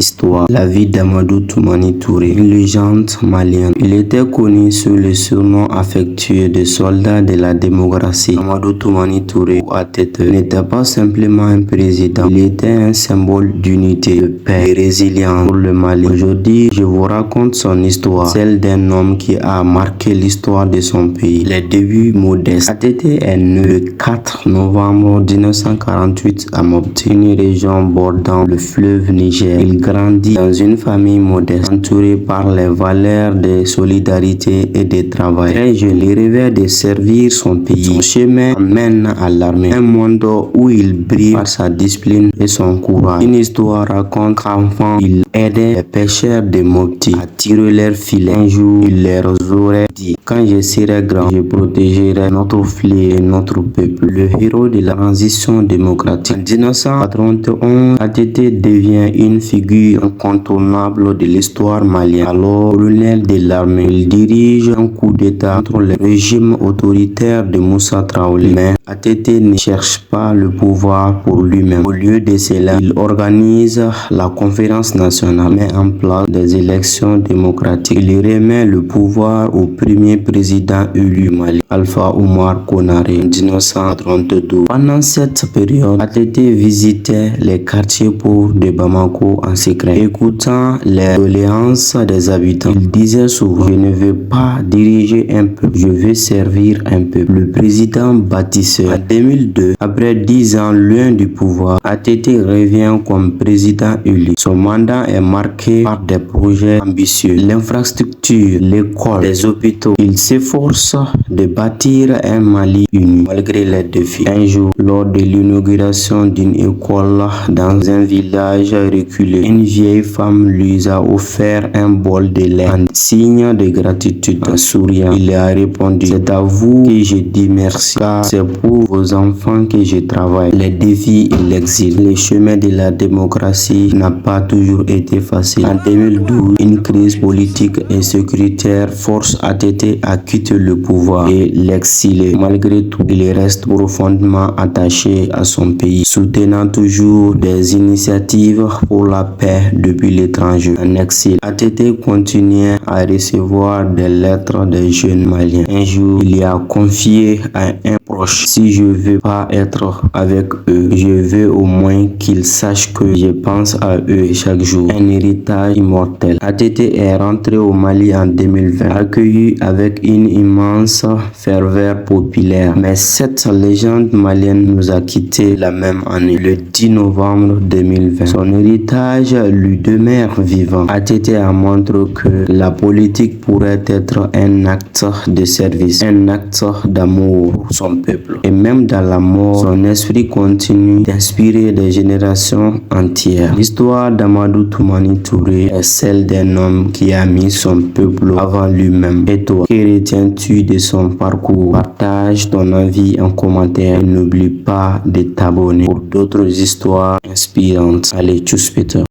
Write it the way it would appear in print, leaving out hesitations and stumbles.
Histoire. La vie d'Amadou Toumani Touré, une légende malienne. Il était connu sous le surnom affectueux de soldat de la démocratie. Amadou Toumani Touré, ou ATT, n'était pas simplement un président. Il était un symbole d'unité, de paix et de résilience pour le Mali. Aujourd'hui, je vous raconte son histoire, celle d'un homme qui a marqué l'histoire de son pays. Les débuts modestes. ATT est né le 4 novembre 1948 à Mopti, une région bordant le fleuve Niger. Il grandit dans une famille modeste, entourée par les valeurs de solidarité et de travail. Très jeune, il rêvait de servir son pays. Son chemin mène à l'armée, un monde où il brille par sa discipline et son courage. Une histoire raconte qu'enfant, il aidait les pêcheurs de Mopti à tirer leurs filets. Un jour, il leur aurait dit: quand je serai grand, je protégerai notre fleuve et notre peuple. Le héros de la transition démocratique. En 1991, ATT devient une figure incontournable de l'histoire malienne. Alors colonel de l'armée, il dirige un coup d'état contre le régime autoritaire de Moussa Traoré. Mais ATT ne cherche pas le pouvoir pour lui-même. Au lieu de cela, il organise la conférence nationale, met en place des élections démocratiques. Il remet le pouvoir au premier président élu Mali, Alpha Oumar Konaré, en 1932. Pendant cette période, ATT visitait les quartiers pauvres de Bamako en secret, écoutant les doléances des habitants. Il disait souvent: je ne veux pas diriger un peuple, je veux servir un peuple. Le président bâtisseur. En 2002, après 10 ans loin du pouvoir, ATT revient comme président élu. Son mandat est marqué par des projets ambitieux, l'infrastructure, l'école, les hôpitaux. Il s'efforce de bâtir un Mali uni malgré les défis. Un jour, lors de l'inauguration d'une école dans un village reculé, une vieille femme lui a offert un bol de lait en signe de gratitude. En souriant, il a répondu: c'est à vous que je dis merci, car c'est pour vos enfants que je travaille. Les défis et l'exil. Le chemin de la démocratie n'a pas toujours été facile. En 2012, une crise politique et sécuritaire force ATT à quitter le pouvoir et l'exiler. Malgré tout, il reste profondément attaché à son pays, soutenant toujours des initiatives pour la paix depuis l'étranger. En exil, ATT continuait à recevoir des lettres des jeunes Maliens. Un jour, il y a confié à un proche: si je veux pas être avec eux, je veux au moins qu'ils sachent que je pense à eux chaque jour. Un héritage immortel. ATT est rentré au Mali en 2020, accueilli avec une immense ferveur populaire. Mais cette légende malienne nous a quittés la même année, le 10 novembre 2020. Son héritage lui demeure vivant. ATT a montré que la politique pourrait être un acte de service, un acte d'amour pour son peuple. Et même dans la mort, son esprit continue d'inspirer des générations entières. L'histoire d'Amadou Toumani Touré est celle d'un homme qui a mis son peuple avant lui-même. Et toi, que retiens-tu de son parcours? Partage ton avis en commentaire et n'oublie pas de t'abonner pour d'autres histoires inspirantes. Allez, tchuss Peter.